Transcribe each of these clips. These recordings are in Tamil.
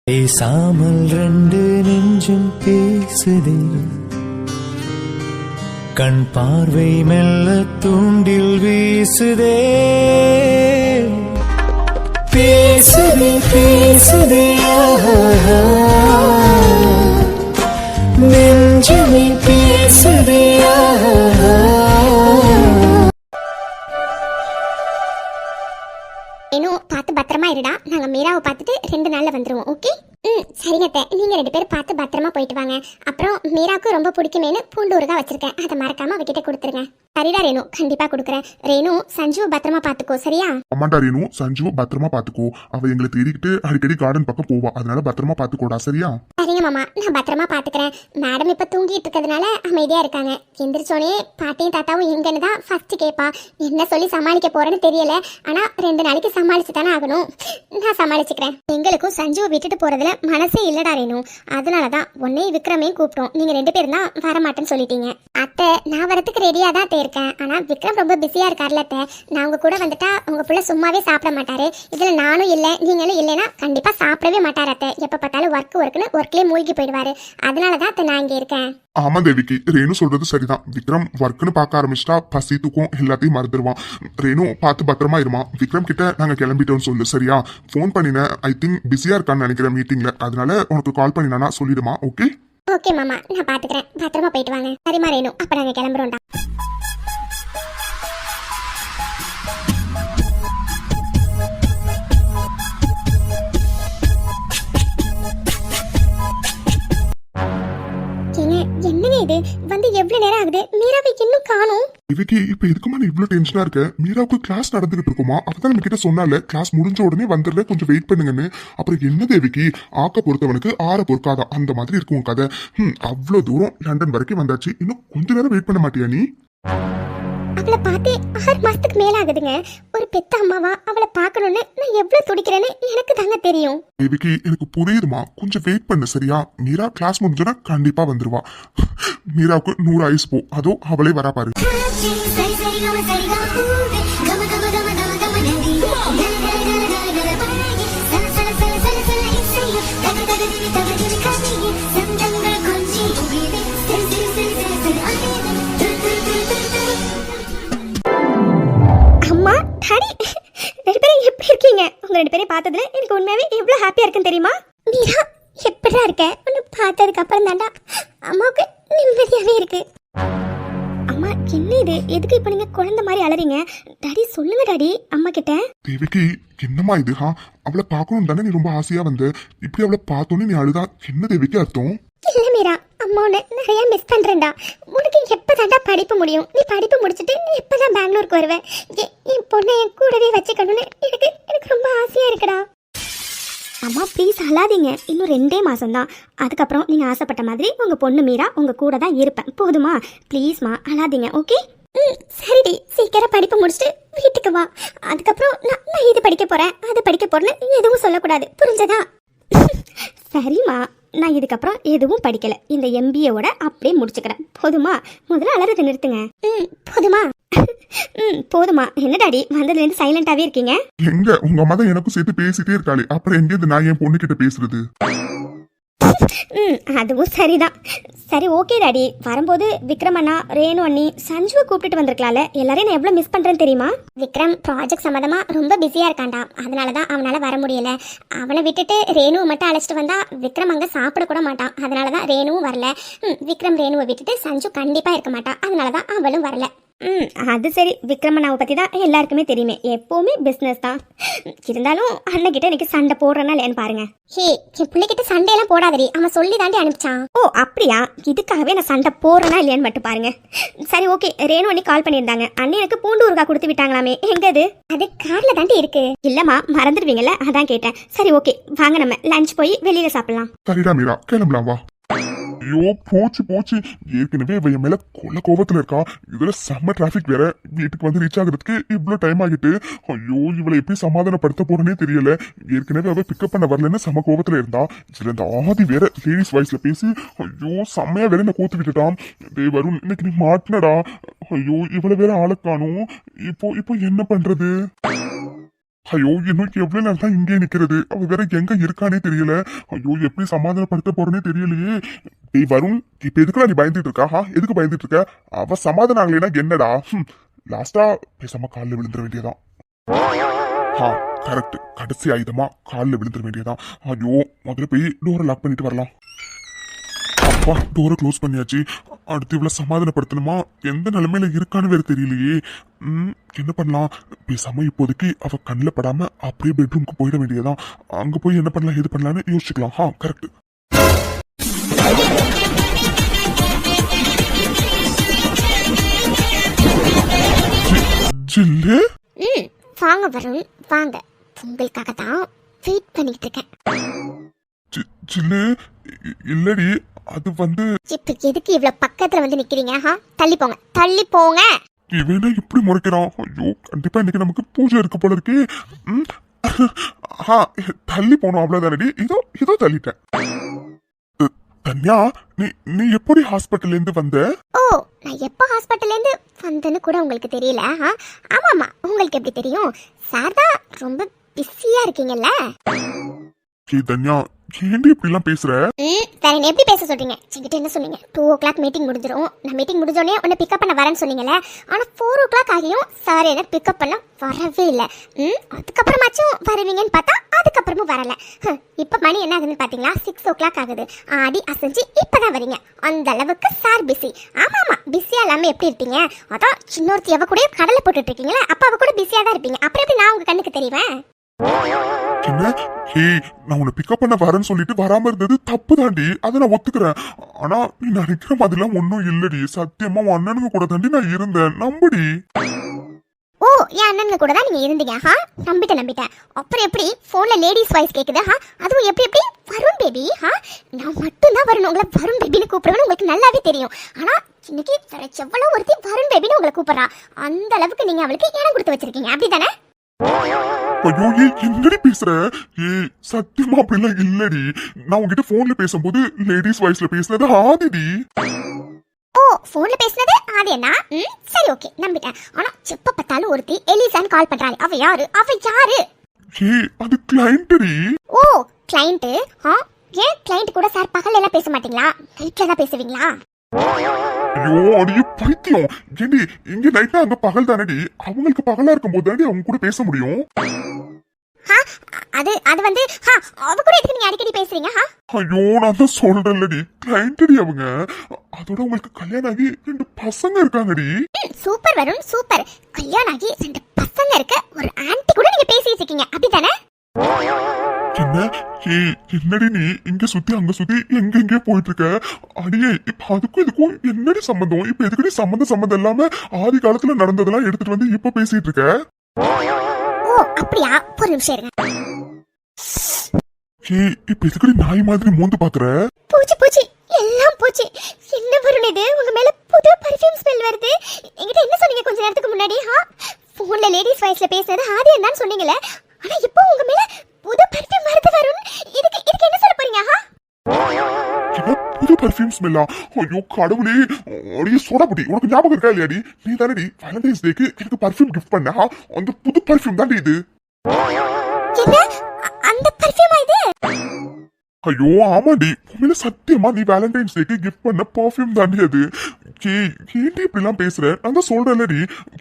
பேசாமல் ரெண்டு நெஞ்சும் பேசுதே, கண் பார்வை மெல்ல தூண்டில் வீசுதே. பேசுதே பேசுதே நெஞ்சுமே பேசுதே. பார்த்து பத்திரமா இருடா. நாங்க மீராவை பார்த்துட்டு 2 நாள்ல வந்துருவோம். ஓகே? சரிங்க. நீங்க 2 பேரும் பார்த்து பத்திரமா போயிட்டு வாங்க. அப்புறம் மீராவுக்கு ரொம்ப பிடிக்குமேனு பூண்டு ஊறுகாய் வச்சிருக்கேன், அதை மறக்காம அவகிட்ட கொடுத்துருங்க. சரிடா ரேணு, கண்டிப்பா கொடுக்குறேன். ரேணு, சஞ்சுவை பத்திரமா பாத்துக்கோ, சரியா? ஆமாண்டா ரேணு, சஞ்சுவை பத்திரமா பாத்துக்கோ. அவ எங்களை தேடிக்கிட்டு அடிக்கடி கார்டன் பக்கம் போவா, அதனால பத்திரமா பாத்துக்கோடா, சரியா? சரிங்க மாமா, நான் பத்திரமா பாத்துக்கிறேன். மேடம் இப்ப தூங்கிட்டு இருக்கிறதுனால அமைதியா இருக்காங்க. எந்திரிச்சோனே பாட்டியும் தாத்தாவும் எங்கன்னு தான் ஃபர்ஸ்ட் கேட்பா. என்ன சொல்லி சமாளிக்க போறேன்னு தெரியல. ஆனா 2 நாளைக்கு சமாளிச்சு தானே ஆகணும். நான் சமாளிச்சுக்கிறேன். எங்களுக்கும் சஞ்சுவை விட்டுட்டு போறதுல மனசே இல்லடா ரேணு. அதனாலதான் உன்னை விக்ரமையும் கூப்பிட்டோம். நீங்க 2 பேரும் தான் வரமாட்டேன்னு சொல்லிட்டீங்க. அத்தை, நான் வரத்துக்கு ரெடியா தான் இருக்கேன். ஆனா விக்ரம் ரொம்ப பிஸியா இருக்காருல அத்தை. நான் உங்க கூட வந்துட்டா உங்க புள்ள சும்மாவே சாப்பிட மாட்டாரு. இதுல நானும் இல்ல நீங்களும் இல்லைன்னா கண்டிப்பா சாப்பிடவே மாட்டாரு அத்தை. எப்ப பார்த்தாலும் ஒர்க்னு ஒர்க்லயே மூழ்கி போயிடுவாரு. அதனாலதான் அத்தை நான் இங்க இருக்கேன். ஆமா தேவிக்கு, ரேணு சொல்றது சரிதான். விக்ரம் ஒர்க்னு பார்க்க ஆரம்பிச்சிட்டா பசி தூக்கம் எல்லாத்தையும் மறந்துடுவான். ரேணு பார்த்து பத்திரமா இருமா. விக்ரம் கிட்ட நாங்க கிளம்பிட்டோம்னு சொல்லு, சரியா? போன் பண்ணினேன், ஐ திங்க் பிஸியா இருக்கான்னு நினைக்கிறேன் மீட்டிங்ல. அதனால உனக்கு கால் பண்ணினா சொல்லிடுமா, ஓகே? ஓகே மாமா, நான் பாத்துக்கிறேன். பத்திரமா போயிட்டு வாங்க. சரிமா ரேணு, அப்ப நாங்க கிளம்புறோம்டா. என்னங்க இது வந்து எவ்வளவு நேரம் ஆகுது? மீராவை இன்னும் காணோம். இவக்கு இப்ப எதுக்குமா நீ இவ்வளவு டென்ஷனா இருக்க? மீராவுக்கு கிளாஸ் நடந்துகிட்டு இருக்குமா? அப்பதான் நம்ம கிட்ட சொன்னால கிளாஸ் முடிஞ்ச உடனே வந்துடுற, கொஞ்சம் வெயிட் பண்ணுங்கன்னு. அப்புறம் என்ன தேவிக்கு, ஆக்க பொறுத்தவனுக்கு ஆற பொறுக்காதா, அந்த மாதிரி இருக்கும் கதை. அவ்வளவு தூரம் லண்டன் வரைக்கும் வந்தாச்சு, இன்னும் கொஞ்ச நேரம் வெயிட் பண்ண மாட்டியா நீ? அவளை பார்த்து 6 மாசத்துக்கு மேல ஆகுதுங்க. ஒரு பெத்த அம்மாவா அவளை பார்க்கணும்னு நான் எவ்வளவு துடிக்கிறேன்னு எனக்கு தாங்க தெரியும். தேவிக்கு எனக்கு புரியுதுமா, கொஞ்சம் வெயிட் பண்ணு, சரியா? மீரா கிளாஸ் முடிஞ்சோன்னா கண்டிப்பா வந்துருவா. மீராவுக்கு 100 ஐஸ் போ, அதோ அவளே வரா பாரு. எப்படி இருக்கீங்க? உங்க 2 பேரையும் பார்த்ததுல எனக்கு உண்மையாவே எவ்வளவு ஹாப்பியா இருக்குன்னு தெரியுமா? மீரா, எப்படிடா இருக்க? உன்னை பார்த்ததுக்கு அப்புறம் தாண்டா அம்மாவுக்கு நிம்மதியாவே இருக்கு. அம்மா, என்ன இது? எதுக்கு இப்ப நீங்க குழந்தை மாதிரி அலறீங்க? டாடி சொல்லுங்க டாடி அம்மா கிட்ட. தேவிக்கு என்னம்மா இது? அவளை பார்க்கணும் தானே நீ ரொம்ப ஆசையா வந்த. இப்படி அவளை பார்த்தோன்னே நீ அழுதா என்ன தேவிக்கு அர்த்தம்? இல்ல மீரா, அம்மா உன்னை நிறைய மிஸ் பண்றேன்டா. உனக்கு எப்பதாண்டா படிப்பு முடியும்? நீ படிப்பு முடிச்சுட்டு நீ எப்பதான் பெங்களூருக்கு வருவ? என் பொண்ணை என் கூடவே வச்சுக்கணும்னு எனக்கு ரொம்ப ஆசையா இருக்குடா. அம்மா ப்ளீஸ் அழாதீங்க. இன்னும் 2 மாசம் தான். அதுக்கப்புறம் நீங்க ஆசைப்பட்ட மாதிரி உங்க பொண்ணு மீரா உங்க கூட தான் இருப்பேன். போதுமா? ப்ளீஸ்மா அழாதீங்க, ஓகே? சரிடி, சீக்கிரம் படிப்பு முடிச்சுட்டு வீட்டுக்கு வா. அதுக்கப்புறம் நான் இது படிக்க போறேன் அது படிக்க போறேன்னு எதுவும் சொல்லக்கூடாது, புரிஞ்சதா? சரிம்மா, நான் இதுக்கப்புறம் எதுவும் படிக்கல. இந்த MBA-ஓட அப்படியே முடிச்சுக்கிறேன். போதுமா? முதல்ல அலறதை நிறுத்துங்க. போதுமா? போதுமா? என்ன டாடி வந்ததுல இருந்து சைலண்டாவே இருக்கீங்க? எங்க உங்க அம்மா தான் எனக்கும் சேர்த்து பேசிட்டே இருக்காளே, அப்புறம் எங்க நான் என் பொண்ணு கிட்ட பேசுறது? அதுவும் சரிதான். சரி, ஓகே டாடி. வரும்போது விக்ரம் அண்ணா, ரேணு அண்ணி, சஞ்சுவை கூப்பிட்டு வந்திருக்கலாம்ல. எல்லாரையும் நான் எவ்வளவு மிஸ் பண்றேன்னு தெரியுமா? விக்ரம் ப்ராஜெக்ட் சம்பந்தமா ரொம்ப பிஸியா இருக்கான்டா. அதனாலதான் அவனால வர முடியல. அவனை விட்டுட்டு ரேணுவை மட்டும் அழைச்சிட்டு வந்தா விக்ரம் அங்க சாப்பிட கூட மாட்டான். அதனாலதான் ரேணுவும் வரல. விக்ரம் ரேணுவை விட்டுட்டு சஞ்சு கண்டிப்பா இருக்க மாட்டான். அதனாலதான் அவளும் வரல. அது சரி. விக்ரமண்ணாவை பத்தி தான் எல்லாருக்குமே தெரியுமே, எப்பவுமே பிசினஸ் தான். இருந்தாலும் அண்ணன் கிட்ட எனக்கு சண்டை போடுறனா இல்லையான்னு பாருங்க. ஹே, என் பிள்ளைகிட்ட சண்டையெல்லாம் போடாதடி, அவன் சொல்லி தாண்டி அனுப்பிச்சான். ஓ அப்படியா? இதுக்காகவே நான் சண்டை போடுறனா இல்லையான்னு மட்டும் பாருங்க. சரி, ஓகே. ரேணு அண்ணி கால் பண்ணியிருந்தாங்க. அண்ணி எனக்கு பூண்டு ஊறுகாய் கொடுத்து விட்டாங்களாமே, எங்க அது கார்ல தாண்டி இருக்கு. இல்லம்மா, மறந்துடுவீங்கல்ல, அதான் கேட்டேன். சரி, ஓகே, வாங்க நம்ம லஞ்ச் போய் வெளியில சாப்பிடலாம். சரிடா மீரா, கிளம்பலாம் வா. ஐயோ போச்சு. ஏற்கனவே இவன் மேல கொள்ள கோபத்துல இருக்கா. இதுல செம்ம டிராபிக் வேற. வீட்டுக்கு வந்து ரீச் ஆகுறதுக்கு இவ்வளவு டைம் ஆகிட்டு. ஐயோ, இவளை எப்படி சமாதானப்படுத்த போறேன்னே தெரியல. ஏற்கனவே அவ பிக்கப் பண்ண வரலன்னு செம்ம கோபத்துல இருந்தா. இதுல இந்த ஆதி வேற லேடிஸ் வாய்ஸ்ல பேசி ஐயோ செம்மையா வேற என்ன கோத்து விட்டுட்டான். வருண், இன்னைக்கு நீ மாட்டினடா. ஐயோ, இவளை வேற ஆளக்கானும். இப்போ என்ன பண்றது? ஐயோ இன்னும் எவ்வளவு நாள் தான் இங்கே நிக்கிறது? அவ வேற எங்க இருக்கானே தெரியல. ஐயோ எப்படி சமாதானப்படுத்த போறேனே தெரியலையே. டேய் வருண், இப்ப எதுக்குடா நீ பயந்துட்டு இருக்கா? எதுக்கு பயந்துட்டு இருக்க? அவ சமாதானம் ஆகலைன்னா என்னடா? லாஸ்டா பேசாம காலில் விழுந்துட வேண்டியதான். கரெக்ட், கடைசி ஆயுதமா காலில் விழுந்துட வேண்டியதான். ஐயோ முதல்ல போய் டோரை லாக் பண்ணிட்டு வரலாம். அப்பா டோரை க்ளோஸ் பண்ணியாச்சு. அடுத்து இவ்வளவு சமாதானப்படுத்தணுமா? எந்த நிலைமையில இருக்கான்னு வேற தெரியலையே. என்ன பண்ணலாம்? பேசாம இப்போதைக்கு அவ கண்ணில் படாம அப்படியே பெட்ரூம்க்கு போயிட வேண்டியதான். அங்க போய் என்ன பண்ணலாம் எது பண்ணலாம்னு யோசிச்சுக்கலாம். கரெக்ட். ஜில்லு, வாங்க வருண் வாங்க, உங்களுக்காக தான் வெயிட் பண்ணிட்டு இருக்கேன். ஜில்லு இல்லடி, அது வந்து இப்ப எதுக்கு இவ்வளவு பக்கத்துல வந்து நிக்கிறீங்க? தள்ளி போங்க, தள்ளி போங்க. இவனா இப்படி முறைக்கிறான். ஐயோ கண்டிப்பா இன்னைக்கு நமக்கு பூஜை இருக்கு போல இருக்கு. தள்ளி போனோம் அவ்வளவுதானடி. இதோ இதோ தள்ளிட்டேன். தன்யா, நீ எப்படி ஹாஸ்பிட்டல்ல இருந்து வந்த? ஓ, நான் எப்ப ஹாஸ்பிட்டல்ல இருந்து வந்தேன்னு கூட உங்களுக்கு தெரியல? ஆமாமா, உங்களுக்கு எப்படி தெரியும்? சார் தான் ரொம்ப பிஸியா இருக்கீங்கல்ல. தன்யா, ஏன்டி இப்படி எல்லாம் பேசுற? வேற என்ன எப்படி பேச சொல்றீங்க? என்கிட்ட என்ன சொன்னீங்க? 2 o'clock மீட்டிங் முடிஞ்சிரும், நான் மீட்டிங் முடிஞ்சோடனே உன்னை பிக்கப் பண்ண வரேன்னு சொன்னீங்கல்ல. ஆனா 4 o'clock ஆகியும் சார் என்ன பிக்கப் பண்ண வரவே இல்லை. அதுக்கப்புறமாச்சும் வருவீங்கன்னு பார்த்தா அதுக்கப்புறமும் வரல. இப்ப மணி என்ன ஆகுதுன்னு பாத்தீங்களா? 6 o'clock ஆகுது. ஆடி அசைஞ்சு இப்பதான் வரீங்க. அந்த அளவுக்கு சார் பிஸி. ஆமா ஆமா, பிஸியா இல்லாம எப்படி இருப்பீங்க? அதான் சின்னொருத்தி எவ கூட கடலை போட்டுட்டு இருக்கீங்களா, அப்ப அவ கூட பிஸியா தான் இருப்பீங்க. அப்புறம் எப்படி நான் உங்க கண்ணுக்கு தெரிவேன்? என்ன? நான் உன்னை பிக்கப் பண்ண வரேன்னு சொல்லிட்டு வராம இருந்தது தப்பு தாண்டி, அதை நான் ஒத்துக்கிறேன். ஆனா நீ நினைக்கிற மாதிரிலாம் ஒன்னும் இல்லடி. சத்தியமா உன் அண்ணனுங்க கூட தாண்டி நான் இருந்தேன், நம்புடி. ஓ, என் அண்ணனுங்க கூட தான் நீங்க இருந்தீங்க? நம்பிட்டேன். அப்புறம் எப்படி போன்ல லேடிஸ் வாய்ஸ் கேக்குது? அதுவும் எப்படி வருண் பேபி? நான் மட்டும் தான் வரணும் உங்களை வருண் பேபின்னு கூப்பிடுவேன்னு உங்களுக்கு நல்லாவே தெரியும். ஆனா இன்னைக்கு எவ்வளவு ஒருத்தி வருண் பேபின்னு உங்களை கூப்பிடுறா. அந்த அளவுக்கு நீங்க அவளுக்கு இடம் கொடுத்து வச்சிருக்கீங்க, அப்படித்தானே? ஐயோ என்னடி பேசுற? சத்தியமா அப்படிலாம் இல்லடி. நான் உங்ககிட்ட போன்ல பேசும்போது லேடிஸ் வாய்ஸ்ல பேசுனது ஆதிடி. ஓ, போன்ல பேசுனது ஆதி என்ன? சரி ஓகே, நம்பிட்டேன். ஆனா எப்ப பார்த்தாலும் ஒருத்தி எலிசான்னு கால் பண்றாளே, அவ யாரு? அது கிளையண்ட்டி. ஓ, கிளையண்ட். ஏன் கிளையண்ட் கூட சார் பகல்ல எல்லாம் பேச மாட்டீங்களா? நைட்ல தான் பேசுவீங்களா? ஐயோ அடியே பைத்தியம். ஏண்டி இங்க நைட்டா அங்க பகல் தானடி. அவங்களுக்கு பகலா இருக்கும் போது தாண்டி அவங்க கூட பேச முடியும். அது வந்து அவ கூட எதுக்கு நீங்க அடிக்கடி பேசுறீங்க? ஐயோ நான் தான் சொல்றேன்லடி, கிளையண்ட்டி அவங்க. அதோட உங்களுக்கு கல்யாணம் ஆகி 2 பசங்க இருக்காங்கடி. Super Varun, super. கல்யாணம் ஆகி 2 பசங்க இருக்க ஒரு ஆன்ட்டி கூட நீங்க பேசிட்டு இருக்கீங்க, அப்படிதானே? என்ன? என்னடி நீ இங்க சுத்தி அங்க சுத்தி எங்க போயிட்டு இருக்க? அடியே இப்ப அதுக்கும் இதுக்கும் என்னடி சம்பந்தம்? இப்ப எதுக்கடி சம்பந்தம் இல்லாம ஆதி காலத்துல நடந்ததெல்லாம் எடுத்துட்டு வந்து இப்ப பேசிட்டு இருக்க? ஓ அப்படியா, ஒரு நிமிஷம் இருங்க. இப்ப எதுக்கடி நாய் மாதிரி மோந்து பாக்குற? பூச்சி எல்லாம் பூச்சி. என்ன வருண் இது? உங்க மேல புது பர்ஃபியூம் ஸ்மெல் வருது. என்கிட்ட என்ன சொன்னீங்க கொஞ்ச நேரத்துக்கு முன்னாடி? போன்ல லேடிஸ் வாய்ஸ்ல பேசுறது ஆதி என்னன்னு சொன்னீங்களே. ஆனா இப்போ உங்க மேல புது பர்ஃபியூம் வருது வருண். இதுக்கு என்ன சொல்ல போறீங்க? புது பர்ஃபியூம் ஸ்மெல்லா? ஐயோ கடவுளே. அடியே சோடாபுட்டி, உனக்கு ஞாபகம் இருக்கா இல்லையாடி? நீ தானடி வேலண்டைன்ஸ் டேக்கு எனக்கு பர்ஃபியூம் கிஃப்ட் பண்ண. அந்த புது பர்ஃபியூம் தாண்டி இது. என்ன? அந்த பர்ஃபியூமா இது? ஐயோ ஆமாடி, உண்மையில சத்தியமா நீ வேலண்டைன்ஸ் டேக்கு கிஃப்ட் பண்ண பர்ஃபியூம் தாண்டி அது. ஏன்டி இப்படி எல்லாம் பேசுற? நான் தான் சொல்றேன்லடி,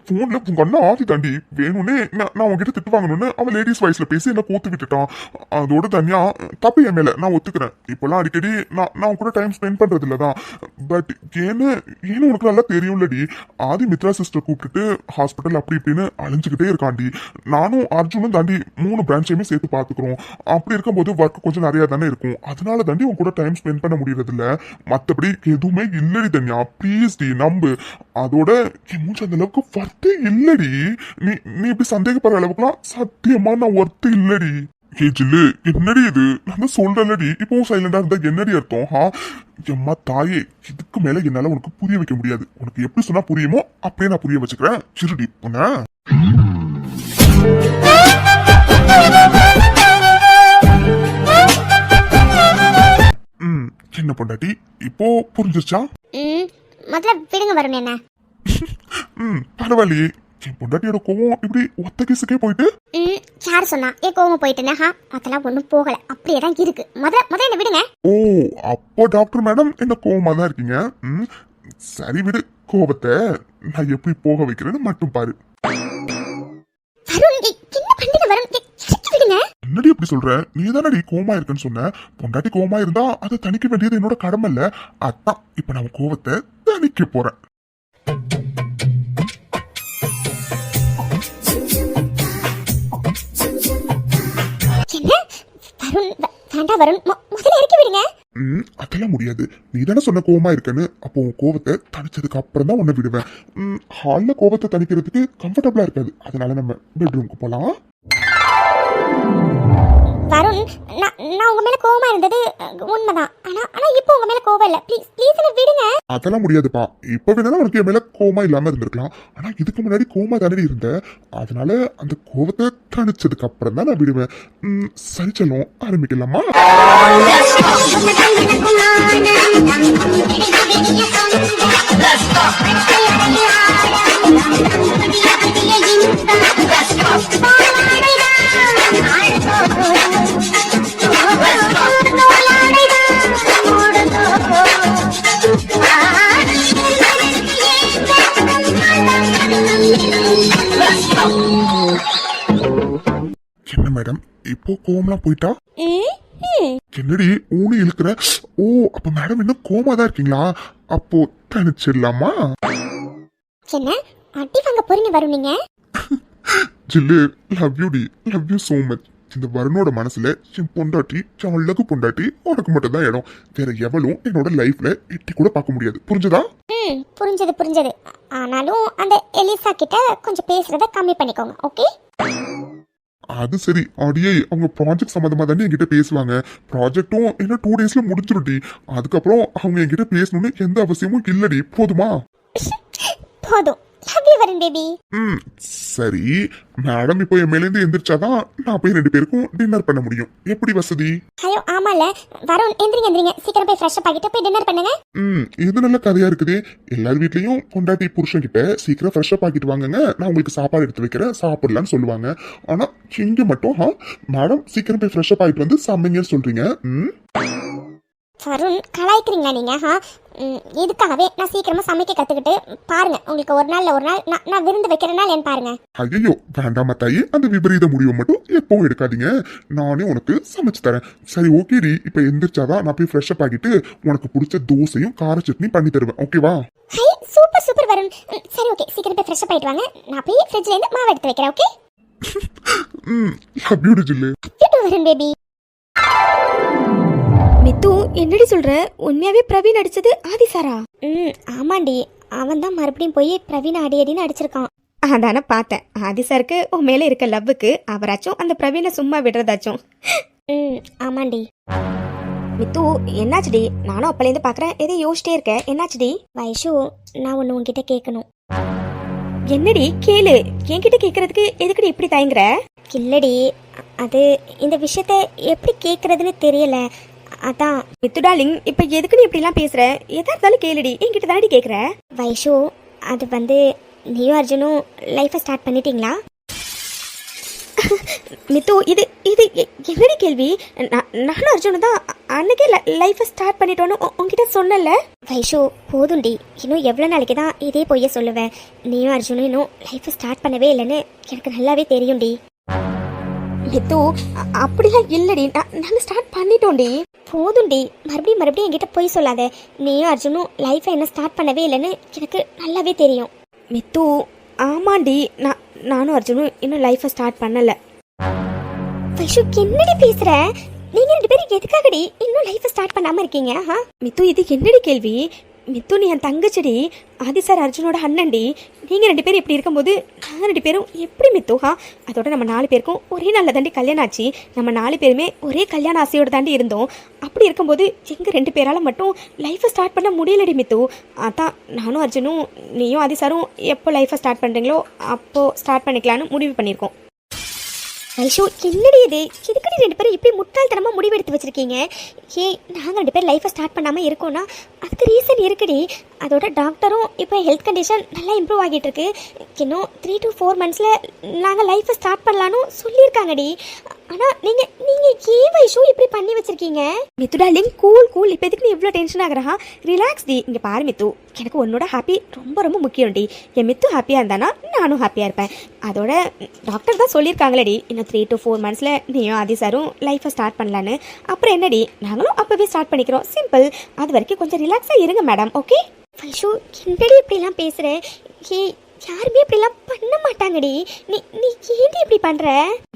போன்ல உங்க அண்ணா ஆதி தாண்டி வேணும்னே நான் உங்ககிட்ட திட்டு வாங்கணும்னு அவன் லேடிஸ் வாய்ஸ்ல பேசி என்ன கோத்து விட்டுட்டான். அதோட தனியா தப்பு என் மேல, நான் ஒத்துக்கிறேன். இப்பெல்லாம் அடிக்கடி நான் கூட டைம் ஸ்பெண்ட் பண்றது இல்லதான். பட் ஏன்னு உனக்கு நல்லா தெரியும்லடி, ஆதி மித்ரா சிஸ்டர் கூப்பிட்டுட்டு ஹாஸ்பிட்டல் அப்படி இப்படின்னு அழிஞ்சுக்கிட்டே இருக்காண்டி. நானும் அர்ஜுனும் தாண்டி 3 பிரான்ச்சையுமே சேர்த்து பாத்துக்கிறோம். அப்படி இருக்கும்போது ஒர்க் கொஞ்சம் நிறைய தானே இருக்கும். அதனால தாண்டி உன் கூட டைம் ஸ்பெண்ட் பண்ண முடியறது இல்ல. மத்தபடி எதுவுமே இல்லடி தனியா, ப்ளீஸ் டி நம்பு. அதோட மூச்சு அந்த அளவுக்கு வர்த்தே இல்லடி. நீ இப்படி சந்தேகப்படுற அளவுக்குலாம் சத்தியமா நான் வர்த்து இல்லடி. ஜில்லு என்னடி இது? நான் தான் சொல்றேன்லடி, இப்போ சைலண்டா இருந்தா என்னடி அர்த்தம்? எம்மா தாயே, இதுக்கு மேல என்னால உனக்கு புரிய வைக்க முடியாது. உனக்கு எப்படி சொன்னா புரியுமோ அப்படியே நான் புரிய வச்சுக்கிறேன். சிறுடி பொண்ண. என்ன பொண்டாட்டி, இப்போ புரிஞ்சிருச்சா? முதல்ல விடுங்க வருண். என்ன பரவாயில்லையே, என் பொண்டாட்டியோட கோவம் இப்படி ஒத்த கேஸுக்கே போயிட்டு. யார் சொன்னா என் கோவம் போயிட்டுனே? அதெல்லாம் ஒன்றும் போகல, அப்படியே தான் இருக்கு. முதல்ல என்ன விடுங்க. ஓ, அப்போ டாக்டர் மேடம் என்ன கோவமா தான் இருக்கீங்க. சரி விடு, கோபத்தை நான் எப்படி போக வைக்கிறேன்னு மட்டும் பாரு. வருண், என்ன பண்றீங்க வருண்? இறக்கி விடுங்க. என்னடி எப்படி சொல்ற? நீ தானடி கோவமா இருக்குன்னு சொன்ன. பொண்டாட்டி கோவமா இருந்தா அதை தணிக்க வேண்டியது என்னோட கடமை இல்ல. அதான் இப்ப நான் கோவத்தை தணிக்க போறேன். என்ன வருண்? வேண்டாம் வருண், முதல்ல இறக்கி விடுங்க. அதெல்லாம் முடியாது. நீ தானே சொன்ன கோவமா இருக்கன்னு. அப்போ உன் கோவத்தை தணிச்சதுக்கு அப்புறம் தான் உன்னை விடுவேன். ஹால்ல கோவத்தை தணிக்கிறதுக்கு கம்ஃபர்டபுளா இருக்காது. அதனால நம்ம பெட்ரூமுக்கு போலாம். வருண், நான் உங்க மேல கோவமா இருந்தது உண்மைதான். ஆனா இப்போ உங்க மேல கோவம் இல்ல. ப்ளீஸ் என்ன விடுங்க. அதெல்லாம் முடியாதுப்பா. இப்ப வேணாலும் உனக்கு என் மேல கோவமா இல்லாம இருந்திருக்கலாம். ஆனா இதுக்கு முன்னாடி கோவமா தானே இருந்த. அதனால அந்த கோவத்தை தணிச்சதுக்கு அப்புறம் தான் நான் விடுவேன். சரி செல்லும், ஆரம்பிக்கலாமா? என்ன மேடம், இப்போ கோவம்லாம் போயிட்டா? என்னடி ஊனி இழுக்கிற? ஓ, அப்ப மேடம் இன்னும் கோவமா தான் இருக்கீங்களா? அப்போ தனிச்சிடலாமா? என்ன அடி வாங்க போறீங்க வருண் நீங்க? ஜில்லு, லவ் யூ டி, லவ் யூ சோ மச். இந்த வருணோட மனசுல என் பொண்டாட்டி, என் அழகு பொண்டாட்டி உனக்கு மட்டும் தான் இடம். வேற எவளும் என்னோட லைஃப்ல எட்டி கூட பார்க்க முடியாது. புரிஞ்சதா? புரிஞ்சது. ஆனாலும் அந்த எலிசா கிட்ட கொஞ்சம் பேசுறத கம்மி பண்ணிக்கோங்க, ஓகே? அது சரி. அடியே, அவங்க ப்ராஜெக்ட் சம்மந்தமா தானே என்கிட்ட பேசுவாங்க. ப்ராஜெக்டும் இன்னும் 2 daysல முடிஞ்சிருடி. அதுக்கப்புறம் அவங்க என்கிட்ட பேசணும்னு எந்த அவசியமும் இல்லடி. போதுமா? போதும். Love you Varun baby. சரி மேடம், இப்போ என் மேலேருந்து எந்திரிச்சாதான் நான் போய் 2 பேருக்கும் டின்னர் பண்ண முடியும். எப்படி வசதி? ஐயோ ஆமால வருண், எந்திரிங்க சீக்கிரம் போய் ஃப்ரெஷ் அப் ஆகிட்டு போய் டின்னர் பண்ணுங்க. இது நல்ல கதையா இருக்குது. எல்லார் வீட்லயும் பொண்டாட்டி புருஷன் கிட்ட சீக்கிரம் ஃப்ரெஷ் அப் ஆகிட்டு வாங்குங்க, நான் உங்களுக்கு சாப்பாடு எடுத்து வைக்கிறேன், சாப்பிடலான்னு சொல்லுவாங்க. ஆனா இங்க மட்டும் மேடம் சீக்கிரம் போய் ஃப்ரெஷ் அப் ஆகிட்டு வந்து சமைங்கன்னு சொல்றீங்க. வருண், கலாய்க்கிறீங்களா நீங்க? இதுக்காகவே நான் சீக்கிரமா சமைக்க கத்துக்கிட்டு பாருங்க. உங்களுக்கு ஒரு நாள் நான் விருந்து வைக்கிறனால என்ன பாருங்க. ஐயோ வேண்டாம் தாயி, அந்த விபரீத முடிவை மட்டும் எப்பவும் எடுக்காதீங்க. நானே உனக்கு சமைச்சு தரேன். சரி ஓகேடி, இப்ப எந்திரிச்சாதான் நான் போய் ஃப்ரெஷ் அப் ஆகிட்டு உனக்கு பிடிச்ச தோசையும் கார சட்னி பண்ணி தருவேன். ஓகேவா? High, super Varun. சரி ஓகே, சீக்கிரம் போய் ஃப்ரெஷ் அப் ஆயிட்டு வாங்க. நான் போய் ஃப்ரிட்ஜ்ல இருந்து மாவு எடுத்து வைக்கிறேன், ஓகே? லவ் யூ ஜில்லு. வருண் பேபி. மித்து, என்னடி சொல்ற? உண்மையாவே பிரவீன் அடிச்சது ஆதிசாரா? ஆமாண்டி, அவன் தான் மறுபடியும் போய் பிரவீன் அடின்னு அடிச்சிருக்கான். அதான பார்த்தேன். ஆதிசாருக்கு உன் மேல இருக்க லவ்வுக்கு அவராச்சும் அந்த பிரவீனை சும்மா விடுறதாச்சும். ஆமாண்டி. மித்து, என்னாச்சுடி? நானும் அப்பலேருந்து பாக்குறேன், எதை யோசிச்சிட்டே இருக்க. என்னாச்சுடி? வைஷு, நான் ஒன்னு உன்கிட்ட கேட்கணும். என்னடி கேளு. என்கிட்ட கேக்குறதுக்கு எதுக்கடி இப்படி தயங்குற? இல்லடி, அது இந்த விஷயத்த எப்படி கேக்குறதுன்னு தெரியல, அதான். மித்து டார்லிங், இப்ப எதுக்கு நீ இப்படி எல்லாம் பேசுற? எதா இருந்தாலும் கேளுடி. என்கிட்ட தானடி கேக்குற. வைஷு, அது வந்து நீயும் அர்ஜுனும் லைஃபை ஸ்டார்ட் பண்ணிட்டீங்களா? மித்து, இது இது என்னடி கேள்வி? நானும் அர்ஜுனும் தான் அன்னைக்கே லைஃபை ஸ்டார்ட் பண்ணிட்டோன்னு உன்கிட்ட சொன்னல. வைஷு, போதும்டி. இன்னும் எவ்வளோ நாளைக்கு தான் இதே பொய்ய சொல்லுவேன்? நீயும் அர்ஜுனும் இன்னும் லைஃபை ஸ்டார்ட் பண்ணவே இல்லைன்னு எனக்கு நல்லாவே தெரியும்டி. மித்து, அப்படிலாம் இல்லடி. நாங்கள் ஸ்டார்ட் பண்ணிட்டோம்டி. போதும்டி, மறுபடியும் என்கிட்ட போய் சொல்லாத. நீயும் அர்ஜுனும் லைஃபை என்ன ஸ்டார்ட் பண்ணவே இல்லைன்னு எனக்கு நல்லாவே தெரியும். மித்து, ஆமாண்டி. நானும் அர்ஜுனும் இன்னும் லைஃபை ஸ்டார்ட் பண்ணல. வைஷு, என்னடி பேசுற? நீங்க 2 பேரும் எதுக்காகடி இன்னும் லைஃபை ஸ்டார்ட் பண்ணாம இருக்கீங்க? மித்து, இது என்னடி கேள்வி? மித்து, நீ என் தங்கச்சிடி. ஆதி சார் அர்ஜுனோட அண்ணன்டி. நீங்கள் 2 பேரும் இப்படி இருக்கும்போது நாங்கள் 2 பேரும் எப்படி மித்து? அதோட நம்ம 4 பேருக்கும் ஒரே நாளில் தாண்டி கல்யாணம் ஆச்சு. நம்ம 4 பேருமே ஒரே கல்யாண ஆசையோடு தாண்டி இருந்தோம். அப்படி இருக்கும்போது எங்கள் 2 பேரால் மட்டும் லைஃப்பை ஸ்டார்ட் பண்ண முடியலடி மித்து. அதான் நானும் அர்ஜுனும் நீயும் ஆதி சாரும் எப்போ லைஃப்பை ஸ்டார்ட் பண்ணுறீங்களோ அப்போது ஸ்டார்ட் பண்ணிக்கலான்னு முடிவு பண்ணியிருக்கோம். ஐஷோ, என்னடி இது? எதுக்கடி 2 பேரும் இப்படி முட்டாள்தனமா முடிவெடுத்து வச்சிருக்கீங்க? நாங்கள் 2 பேர் லைஃபை ஸ்டார்ட் பண்ணாமல் இருக்கோம்னா அதுக்கு ரீசன் இருக்குடி. அதோட டாக்டரும் இப்போ ஹெல்த் கண்டிஷன் நல்லா இம்ப்ரூவ் ஆகிட்டு இருக்கு. இன்னும் 3 to 4 monthஸில் நாங்கள் லைஃப்பை ஸ்டார்ட் பண்ணலான்னு சொல்லியிருக்காங்கடி. ஆனால் நீங்கள் ஏன் வைஷு இப்படி பண்ணி வச்சிருக்கீங்க? Mithu darling, cool. இப்போ எதுக்கு நீ இவ்வளோ டென்ஷன் ஆகுறா? Relax D. இங்கே பாரு மித்து, எனக்கு உன்னோட ஹாப்பி ரொம்ப ரொம்ப முக்கியம் டி. என் மித்து ஹாப்பியாக இருந்தானா நானும் ஹாப்பியாக இருப்பேன். அதோட டாக்டர் தான் சொல்லியிருக்காங்களேடி, இன்னும் 3 to 4 monthஸில் நீயும் ஆதி சாரும் லைஃப்பை ஸ்டார்ட் பண்ணலான்னு. அப்புறம் என்னடி, நாங்களும் அப்போவே ஸ்டார்ட் பண்ணிக்கிறோம். சிம்பிள். அது வரைக்கும் கொஞ்சம் ரிலாக்ஸாக இருங்க மேடம். ஓகே வைஷு, என்னடி இப்படிலாம் பேசுகிற? யாருமே இப்படிலாம் பண்ண மாட்டாங்கடி. நீ ஏன்டி இப்படி பண்ணுற?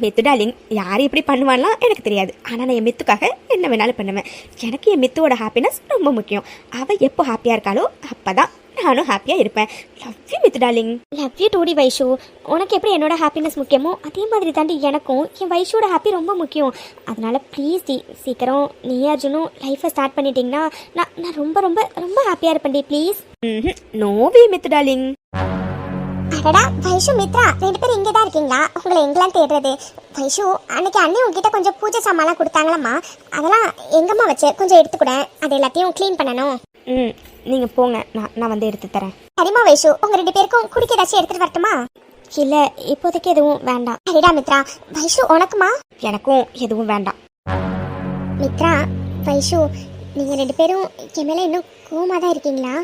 மித்து டார்லிங், யார் இப்படி பண்ணுவான்லாம் எனக்கு தெரியாது. ஆனால் நான் என் மித்துக்காக என்ன வேணாலும் பண்ணுவேன். எனக்கு என் மித்துவோட ஹாப்பினஸ் ரொம்ப முக்கியம். அவள் எப்போ ஹாப்பியாக இருக்காளோ அப்போ தான் நானும் ஹாப்பியாக இருப்பேன். Love you Mithu darling. Love you டூடி வைஷு. உனக்கு எப்படி என்னோட ஹாப்பினஸ் முக்கியமோ அதே மாதிரி தாண்டி எனக்கும் என் வைஷோட ஹாப்பி ரொம்ப முக்கியம். அதனால ப்ளீஸ் டி, சீக்கிரம் நீ அர்ஜுனும் லைஃப்பை ஸ்டார்ட் பண்ணிட்டீங்கன்னா நான் ரொம்ப ரொம்ப ரொம்ப ஹாப்பியாக இருப்பேன் டி. ப்ளீஸ். நோவே மித்து டார்லிங். அடடா வைஷு, மித்ரா 2 பேரும் இங்கே தான் இருக்கீங்களா? உங்களை எங்கெல்லாம் தேடுறது? வைஷு, அன்னைக்கு அண்ணி உங்ககிட்ட கொஞ்சம் பூஜை சாமான்லாம் கொடுத்தாங்களம்மா, அதெல்லாம் எங்கம்மா வச்சு கொஞ்சம் எடுத்துக்கூட, அது எல்லாத்தையும் க்ளீன் பண்ணணும். நீங்கள் போங்க, நான் வந்து எடுத்து தரேன். சரிம்மா வைஷு, உங்க 2 பேருக்கும் குடிக்க ஏதாச்சும் எடுத்துட்டு வரட்டுமா? இல்லை, இப்போதைக்கு எதுவும் வேண்டாம். சரிடா மித்ரா. வைஷு, உனக்குமா? எனக்கும் எதுவும் வேண்டாம். மித்ரா, வைஷு, நீங்கள் 2 பேரும் என் மேலே இன்னும் கோவமாக தான் இருக்கீங்களா?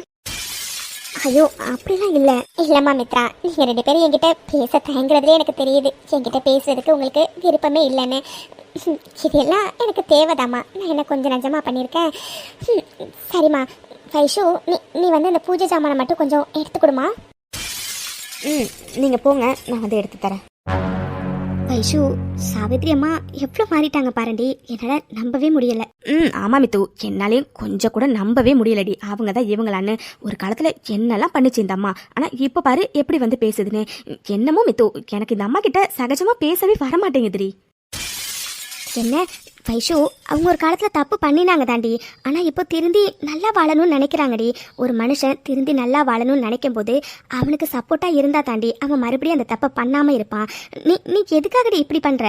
ஐயோ, அப்படிலாம் இல்லைம்மா மித்ரா, நீங்கள் 2 பேரும் என்கிட்ட பேச தயங்குறதுலே எனக்கு தெரியுது. என்கிட்ட பேசுறதுக்கு உங்களுக்கு விருப்பமே இல்லைன்னு. இதெல்லாம் எனக்கு தேவைதாம்மா. நான் என்ன கொஞ்சம் நஞ்சமாக பண்ணியிருக்கேன். சரிம்மா வைஷு, நீ வந்து இந்த பூஜை சாமானை மட்டும் கொஞ்சம் எடுத்து கொடுமா. நீங்கள் போங்க, நான் வந்து எடுத்து தரேன். வைஷு, சாவித்ரி அம்மா எவ்வளோ மாறிட்டாங்க பாருண்டி. என்னால் நம்பவே முடியல. ஆமாம் மித்து, என்னாலையும் கொஞ்சம் கூட நம்பவே முடியலடி. அவங்க தான் இவங்களான்னு ஒரு காலத்தில் என்னெல்லாம் பண்ணிச்சு இந்த அம்மா. ஆனால் இப்போ பாரு எப்படி வந்து பேசுதுன்னு. என்னமோ மித்து, எனக்கு இந்த அம்மா கிட்ட சகஜமாக பேசவே வரமாட்டேங்குதுடி. என்ன வைஷு, அவங்க ஒரு காலத்தில் தப்பு பண்ணினாங்க தாண்டி. ஆனால் இப்போ திருந்தி நல்லா வாழணும்னு நினைக்கிறாங்கடி. ஒரு மனுஷன் திருந்தி நல்லா வாழணும்னு நினைக்கும் போது அவனுக்கு சப்போர்ட்டாக இருந்தா தாண்டி அவன் மறுபடியும் அந்த தப்பை பண்ணாமல் இருப்பான். நீ எதுக்காகடி இப்படி பண்ணுற?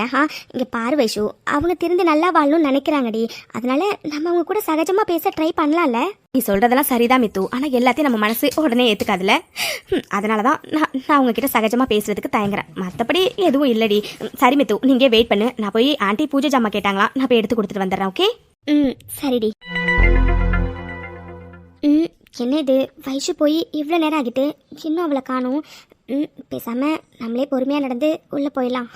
இங்கே பாரு வைஷு, அவங்க திருந்தி நல்லா வாழணும்னு நினைக்கிறாங்கடி. அதனால நம்ம அவங்க கூட சகஜமாக பேச ட்ரை பண்ணலாம்ல. நீ சொல்கிறதெல்லாம் சரிதான் மித்து, ஆனால் எல்லாத்தையும் நம்ம மனசு உடனே ஏற்றுக்காதுல. அதனால தான் நான் உங்ககிட்ட சகஜமாக பேசுறதுக்கு தயங்குறேன். மற்றபடி எதுவும் இல்லடி. சரி மித்து, நீங்கள் வெயிட் பண்ணு. நான் போய் ஆண்டி பூஜை ஜாமா கேட்டாங்களா, நான் போய் எடுத்து கொடுத்துட்டு வந்துடுறேன். ஓகே? சரிடி. என்ன இது, வைஷு போய் இவ்வளோ நேரம் ஆகிட்டு இன்னும் அவளை காணும். பேசாமல் நம்மளே பொறுமையாக நடந்து உள்ளே போயிடலாம்.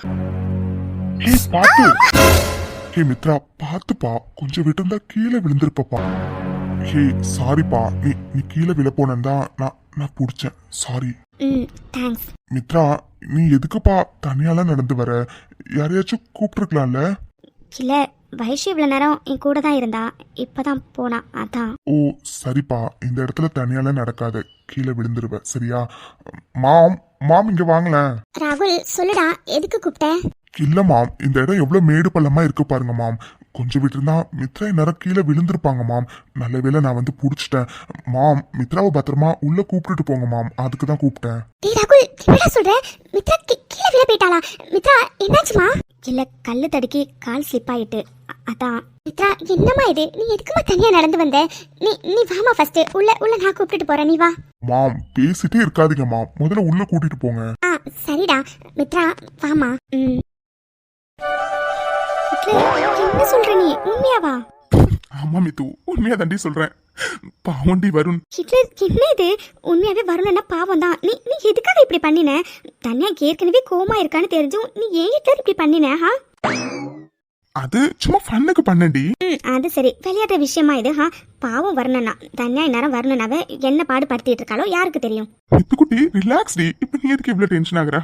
ஹே மித்ரா, பாத்துப்பா, கொஞ்சம் விட்டுருந்தா கீழே விழுந்திருப்பப்பா. ஹே சாரிப்பா, நீ கீழே விழ போனதா நான் பிடிச்சேன். சாரி. தேங்க்ஸ். மித்ரா, நீ எதுக்குப்பா தனியாலாம் நடந்து வர? யாரையாச்சும் கூப்பிட்டுருக்கலாம்ல? இல்லை, வைஷு இவ்வளோ நேரம் என் கூட தான் இருந்தா, இப்போதான் போனா, அதான். ஓ சரிப்பா, இந்த இடத்துல தனியாலாம் நடக்காது, கீழே விழுந்துருவ. சரியா? மாம் இங்க வாங்கலேன். ராகுல், சொல்லுடா, எதுக்கு கூப்பிட்டேன்? இல்ல மாம், இந்த இடம் எவ்வளவு மேடு பள்ளமா இருக்கு பாருங்க மாம். கொஞ்சம் விட்டுருந்தா மித்ரா நேரம் கீழே விழுந்திருப்பாங்க மாம். நல்ல வேளை நான் வந்து புடிச்சிட்டேன் மாம். மித்ராவை பத்திரமா உள்ள கூப்பிட்டுட்டு போங்க மாம், அதுக்கு தான் கூப்பிட்டேன். ராகுல், என்னடா சொல்ற? மித்ரா கீழே விழ போயிட்டாளா? மித்ரா என்னாச்சுமா? இல்ல, கல்லு தடுக்கி கால் ஸ்லிப் ஆயிட்டு, அதான். மித்ரா, என்னம்மா இது? நீ எதுக்குமா தனியா நடந்து வந்த? நீ வாமா, ஃபர்ஸ்ட் உள்ள நான் கூப்பிட்டுட்டு போறேன், நீ வா. மாம் பேசிட்டே இருக்காதீங்க மாம், முதல்ல உள்ள கூட்டிட்டு போங்க. சரிடா மித்ரா, வாமா. என்ன சொல்ற நீ? உண்மையாவா? ஆமா மித்து, உண்மையா தாண்டி சொல்றேன். பாவண்டி வருண். ஹிட்லர், என்ன இது? உண்மையாவே வருணன்னா பாவம் தான். நீ எதுக்காக இப்படி பண்ணின? தனியா ஏற்கனவே கோமா இருக்கான்னு தெரிஞ்சும் நீ ஏன் ஹிட்லர் இப்படி பண்ணின? அது சும்மா ஃபன்னுக்கு பண்ணடி. அது சரி, விளையாடுற விஷயமா இது? பாவம் வரணும்னா தனியா இந்நேரம் வரணும்னாவே என்ன பாடுபடுத்திட்டு இருக்காளோ யாருக்கு தெரியும். மித்துக்குட்டி ரிலாக்ஸ் டி. இப்ப நீ எதுக்கு இவ்வளவு டென்ஷன் ஆகுற?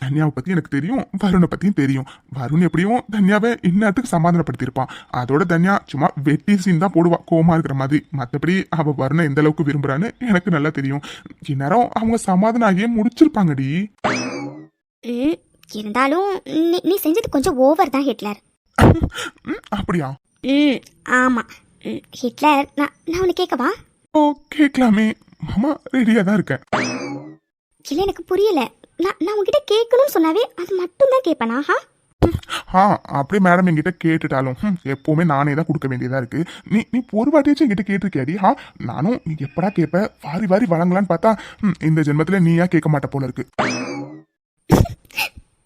தன்யாவை பத்தி எனக்கு தெரியும், வருணை பத்தியும் தெரியும். வருண் எப்படியும் தன்யாவை இன்னத்துக்கு சமாதானப்படுத்திருப்பான். அதோட தன்யா சும்மா வெட்டி சீன் தான் போடுவா கோமா இருக்கிற மாதிரி. மத்தபடி அவ வருணை எந்த அளவுக்கு விரும்புறான்னு எனக்கு நல்லா தெரியும். இந்நேரம் அவங்க சமாதானம் ஆகியே முடிச்சிருப்பாங்கடி. இருந்தாலும் நீ செஞ்சது கொஞ்சம் ஓவர் தான் ஹிட்லர். அப்படியா? ஆமா ஹிட்லர், நான் உன்னை கேட்கவா? ஓ கேட்கலாமே மாமா, ரெடியா தான் இருக்கேன். இல்ல, எனக்கு புரியல. நான் உங்ககிட்ட கேட்கணும்னு சொன்னாவே அது மட்டும் தான் கேட்பேனா? அப்படியே மேடம் என்கிட்ட கேட்டுட்டாலும் எப்பவுமே நானே தான் கொடுக்க வேண்டியதா இருக்கு. நீ நீ ஒரு வாட்டியாச்சும் என்கிட்ட கேட்டிருக்கியாடி? நானும் நீ எப்படா கேட்ப வாரி வாரி வழங்கலான்னு பார்த்தா இந்த ஜென்மத்துல நீயா கேட்க மாட்ட போல இருக்கு.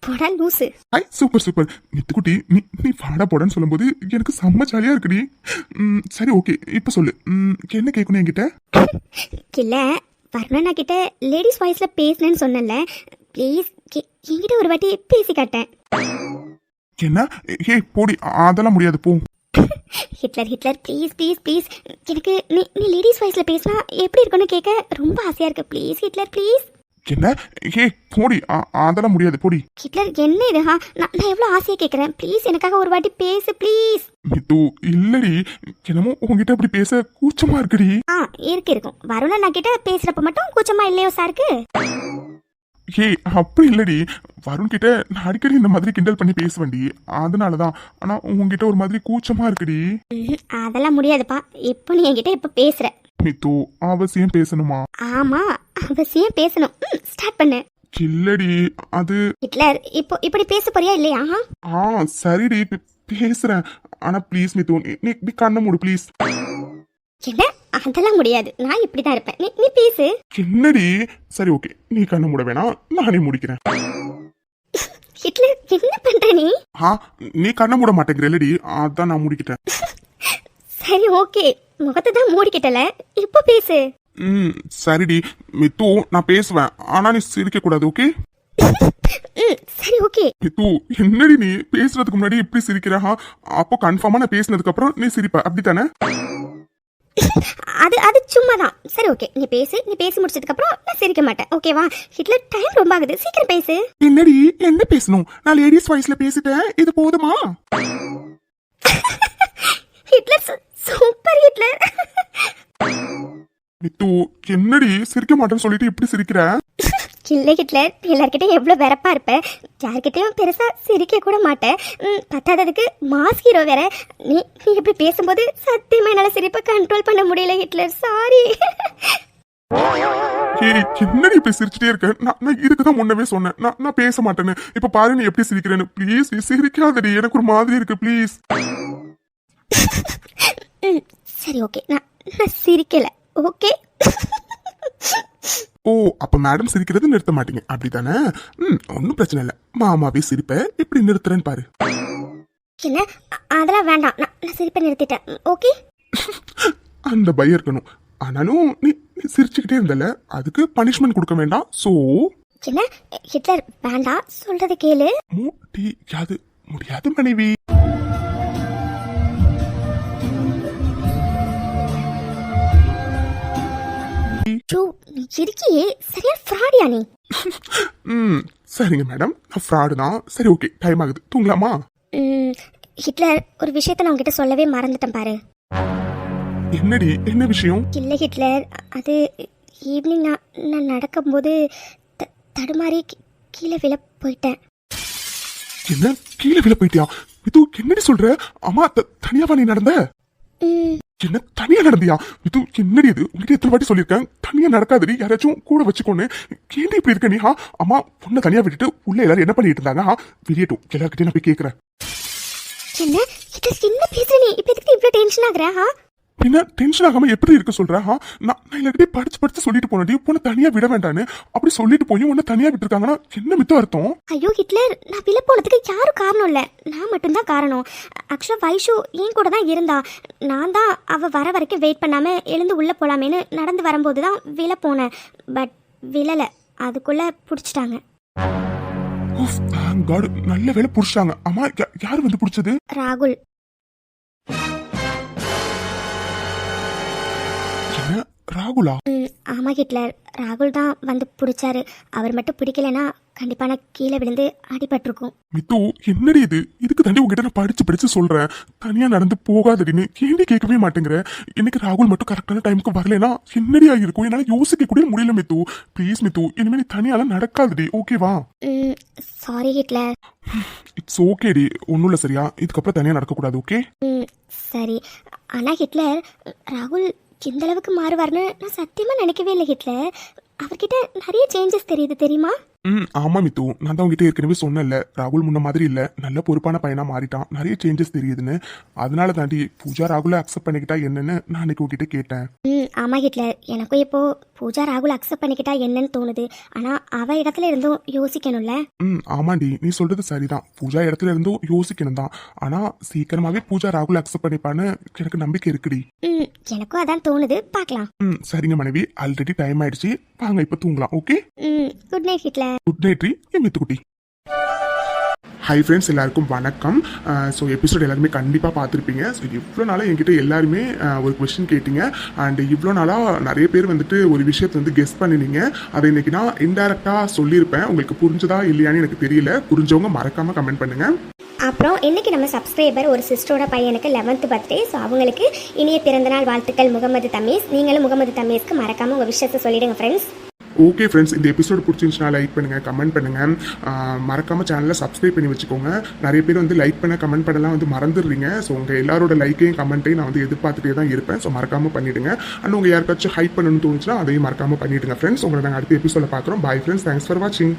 போடா லூசு. சூப்பர் சூப்பர் மித்துக்குட்டி, நீ நீ வாடா போடன்னு சொல்லும்போது எனக்கு செம்ம ஜாலியா இருக்குடி. சரி ஓகே, இப்ப சொல்லு, என்ன கேட்கணும் என்கிட்ட? இல்ல வர்ணனா கிட்ட லேடிஸ் வாய்ஸ்ல பேசுனேன்னு சொன்னல, ப்ளீஸ் என்கிட்ட ஒரு வாட்டி பேசி காட்டேன். என்ன? ஹே போடி, அதெல்லாம் முடியாது போ. Hitler Hitler please please please, எனக்கு நீ நீ லேடிஸ் வாய்ஸ்ல பேசினா எப்படி இருக்குன்னு கேட்க ரொம்ப ஆசையா இருக்கு. Please Hitler please. என்ன? ஹே போடி, அதெல்லாம் முடியாது போடி. ஹிட்லர் என்ன இது? நான் எவ்வளவு ஆசையா கேட்கறேன். ப்ளீஸ் எனக்காக ஒரு வாட்டி பேசு ப்ளீஸ். மித்து இல்லடி, என்னமோ உங்ககிட்ட அப்படி பேச கூச்சமா இருக்குடி. இருக்கும். வருணனா கிட்ட பேசுறப்ப மட்டும் கூச்சமா இல்லையோ சாருக்கு? ஏ அப்படி இல்லடி, வருண் கிட்ட நான் அடிக்கடி இந்த மாதிரி கிண்டல் பண்ணி பேசுவேன்டி, அதனாலதான். ஆனா உங்ககிட்ட ஒரு மாதிரி கூச்சமா இருக்குடி. அதெல்லாம் முடியாதுப்பா. இப்போ நீ என்கிட்ட இப்ப பேசுற. மித்து அவசியம் பேசணுமா? ஆமா அவசியம் பேசணும். ஸ்டார்ட் பண்ணு. இல்லடி அது ஹிட்லர் இப்போ இப்படி பேச போறியா இல்லையா? சரிடி பேசுறேன். ஆனா ப்ளீஸ் மித்து, நீ கண்ண மூடு ப்ளீஸ். என்ன? அதெல்லாம் முடியாது. நான் இப்படிதான் இருப்பேன். நீ நீ பேசு. என்னடி? சரி ஓகே, நீ கண்ண மூட வேணாம், நானே முடிக்கிறேன். ஹிட்லர் என்ன பண்ற நீ? நீ கண்ண மூட மாட்டேங்கிறல்லடி, அதான் நான் முடிக்கிட்டேன். சரி ஓகே, முகத்தை தான் மூடிக்கிட்டல, இப்போ பேசு. சரிடி மித்து, நான் பேசுவேன், ஆனா நீ சிரிக்க கூடாது ஓகே? சரி ஓகே. மித்து என்னடி நீ பேசுறதுக்கு முன்னாடி இப்படி சிரிக்கிறா? அப்போ கன்ஃபார்மா நான் பேசினதுக்கு அப்புறம் நீ சிரிப்ப, அப்படித்தானே? அது சும்மாதான். சரி ஓகே, நீ பேசி முடிச்சதுக்கு அப்புறம் நான் சிரிக்க மாட்டேன் ஓகேவா? ஹிட்லர் டைம் ரொம்ப ஆகுது, சீக்கிரம் பேசு. என்னடி என்ன பேசணும்? நான் லேடிஸ் வாய்ஸ்ல பேசிட்டேன், இது போதுமா? Hitler super Hitler. மித்து என்னடி சிரிக்க மாட்டேன்னு சொல்லிட்டு இப்படி சிரிக்கிற? இல்ல ஹிட்லர், எல்லார்கிட்ட எவ்வளவு வெறப்பா இருப்ப, யார்கிட்டயும் பெருசா சிரிக்க கூட மாட்டேன். பத்தாததுக்கு மாஸ் ஹீரோ வேற. நீ நீ இப்படி பேசும்போது சத்தியமா என்னால சிரிப்பை கண்ட்ரோல் பண்ண முடியல ஹிட்லர், சாரி. என்னடி இப்படி சிரிச்சுட்டே இருக்க? நான் இதுக்குதான் முன்னவே சொன்னேன் நான் பேச மாட்டேன்னு. இப்ப பாரு நீ எப்படி சிரிக்கிறேன்னு. ப்ளீஸ் சிரிக்காதடி, எனக்கு ஒரு மாதிரி இருக்கு ப்ளீஸ். சரி ஓகே, நான் சிரிக்கல ஓகே. ஓ அப்ப மேடம் சிரிக்கிறது நிறுத்த மாட்டீங்க அப்படித்தானே? ஒன்னும் பிரச்சனை இல்ல, மாமாவே சிரிப்ப எப்படி நிறுத்துறேன்னு பாரு. என்ன? அதெல்லாம் வேண்டாம், நான் சிரிப்பை நிறுத்திட்டேன் ஓகே. அந்த பயம் இருக்கணும். ஆனாலும் நீ சிரிச்சுக்கிட்டே இருந்தல, அதுக்கு பனிஷ்மெண்ட் கொடுக்க வேண்டாம். சோ என்ன ஹிட்லர், வேண்டாம் சொல்றது கேளு. முடியாது மனைவி. நீ இருக்கியே சரியா ஃப்ராடியா நீ? சரிங்க மேடம், நான் ஃப்ராடு தான். சரி ஓகே, டைம் ஆகுது, தூங்கலாமா? ஹிட்லர், ஒரு விஷயத்த நான் உங்ககிட்ட சொல்லவே மறந்துட்டேன் பாரு. என்னடி? என்ன விஷயம்? இல்ல ஹிட்லர், அது ஈவினிங் நான் நடக்கும்போது தடுமாறி கீழே விழ போயிட்டேன். என்ன? கீழே விழ போயிட்டியா? இது என்னடி சொல்ற? அம்மா தனியாவா நீ நடந்த? என்ன தனியா நடந்தியா? இது என்னடி இது? உங்ககிட்ட எத்தனை வாட்டி சொல்லியிருக்கேன் தனியா நடக்காதடி, யாராச்சும் கூட வச்சுக்கோன்னு. ஏன்டி இப்படி இருக்க நீ? அம்மா பொண்ணை தனியா விட்டுட்டு உள்ள எல்லாரும் என்ன பண்ணிட்டு இருந்தாங்க? வெளியேட்டும், எல்லார்கிட்டயும் நான் போய் கேட்கிறேன். என்ன என்ன பேசுற நீ? இப்ப எதுக்கு இவ்வளவு டென்ஷன் ஆகுற? பின்ன டென்ஷன் ஆகாம எப்படி இருக்க சொல்ற? நான் எல்லார்கிட்டயும் படிச்சு சொல்லிட்டு போனடி, பொண்ணை தனியா விட வேண்டான்னு. அப்படி சொல்லிட்டு போய் உன்னை தனியா விட்டுருக்காங்கன்னா என்ன மித்தம் அர்த்தம்? ஐயோ ஹிட்லர், நான் விழ போனதுக்கு யாரும் காரணம் இல்ல, நான் மட்டும்தான் காரணம். ஆக்சுவலா வைஷு என் கூட தான் இருந்தா. நான் தான் அவ வர வரைக்கும் வெயிட் பண்ணாம எழுந்து உள்ள போலாமேன்னு நடந்து வரும்போது தான் விழ போனேன். பட் விழல, அதுக்குள்ள புடிச்சிட்டாங்க. நல்ல வேலை புடிச்சாங்க. அம்மா யாரு வந்து புடிச்சது? ராகுல். ராகுலா? ஆமா ஹிட்லர், ராகுல் தான் வந்து பிடிச்சாரு. அவர் மட்டும் பிடிக்கலனா கண்டிப்பா நான் கீழே விழுந்து அடிபட்டிருக்கும். மித்து என்னடி இது? இதுக்கு தாண்டி உங்ககிட்ட நான் படிச்சு சொல்றேன் தனியா நடந்து போகாதடின்னு. ஏண்டி கேட்கவே மாட்டேங்கிற? இன்னைக்கு ராகுல் மட்டும் கரெக்டான டைமுக்கு வரலனா என்னடி ஆகிருக்கும்? என்னால யோசிக்க கூட முடியல மித்து. ப்ளீஸ் மித்து, இனிமே நீ தனியால நடக்காதடி ஓகேவா? Sorry Hitler. இட்ஸ் ஓகேடி, ஒன்னும் இல்ல சரியா? இதுக்கப்புறம் தனியா நடக்க கூடாது ஓகே? சரி. ஆனா ஹிட்லர், ராகுல் இந்த அளவுக்கு மாறுவார்னு நான் சத்தியமா நினைக்கவே இல்லை ஹிட்லர். அவர்கிட்ட நிறைய சேஞ்சஸ் தெரியுது தெரியுமா? ஆமா மித்து, நான் தான் உங்ககிட்ட ஏற்கனவே சொன்னேன்ல, ராகுல் முன்ன மாதிரி இல்ல, நல்ல பொறுப்பான பையனா மாறிட்டான், நிறைய சேஞ்சஸ் தெரியுதுன்னு. அதனால தாண்டி பூஜா ராகுலை அக்செப்ட் பண்ணிக்கிட்டா என்னன்னு நான் அன்னைக்கு உங்ககிட்ட கேட்டேன். ஆமா ஹிட்லர், எனக்கும் இப்போ பூஜா ராகுல் அக்செப்ட் பண்ணிக்கிட்டா என்னன்னு தோணுது. ஆனா அவ இடத்துல இருந்தும் யோசிக்கணும்ல. ஆமாண்டி, நீ சொல்றது சரிதான், பூஜா இடத்துல இருந்தும் யோசிக்கணும் தான். ஆனா சீக்கிரமாவே பூஜா ராகுல் அக்செப்ட் பண்ணிப்பான்னு எனக்கு நம்பிக்கை இருக்குடி. எனக்கும் அதான் தோணுது, பார்க்கலாம். சரிங்க மனைவி, ஆல்ரெடி டைம் ஆயிடுச்சு, வாங்க இப்ப தூங்கலாம். Okay, good night Hitler. Good night ரீ மித்துக்குட்டி. ஹை ஃப்ரெண்ட்ஸ், எல்லாருக்கும் வணக்கம். ஸோ எபிசோட் எல்லாருமே கண்டிப்பாக பார்த்துருப்பீங்க. ஸோ இவ்வளோ நாளாக என்கிட்ட எல்லாருமே ஒரு கொஸ்டின் கேட்டிங்க. அண்ட் இவ்வளோ நாளாக நிறைய பேர் வந்துட்டு ஒரு விஷயத்தை வந்து கெஸ் பண்ணினீங்க. அதை இன்னைக்கு நான் இன்டெரக்டாக சொல்லியிருப்பேன். உங்களுக்கு புரிஞ்சதா இல்லையான்னு எனக்கு தெரியல. புரிஞ்சவங்க மறக்காமல் கமெண்ட் பண்ணுங்கள். அப்புறம் இன்னைக்கு நம்ம சப்ஸ்கிரைபர் ஒரு சிஸ்டரோட பையனுக்கு 11th பர்த்டே. ஸோ அவங்களுக்கு இனிய பிறந்தநாள் வாழ்த்துக்கள் முகமது தமீஸ். நீங்களும் முகமது தமீஸ்க்கு மறக்காமல் உங்கள் விஷயத்தை சொல்லிடுங்க ஃப்ரெண்ட்ஸ். ஓகே ஃப்ரெண்ட்ஸ், இந்த எபிசோட் பிடிச்சிருந்துச்சுன்னா லைக் பண்ணுங்கள், கமெண்ட் பண்ணுங்கள். மறக்காமல் சேனலை சப்ஸ்கிரைப் பண்ணி வச்சுக்கோங்க. நிறைய பேர் வந்து லைக் பண்ண கமெண்ட் பண்ணலாம் வந்து மறந்துடுறீங்க. ஸோ உங்கள் எல்லாரோட லைக்கையும் கமெண்ட்டையும் நான் வந்து எதிர்பார்த்துட்டே தான் இருப்பேன். ஸோ மறக்காமல் பண்ணிவிடுங்க. அண்ட் உங்கள் யாருக்காச்சும் ஹைப் பண்ணணும்னு தோணுச்சுன்னா அதையும் மறக்காமல் பண்ணிவிடுங்க ஃப்ரெண்ட்ஸ். உங்களை நாங்கள் அடுத்த எபிசோட பார்க்குறோம். பாய் ஃப்ரெண்ட்ஸ், தேங்க்ஸ் ஃபார் வாட்சிங்.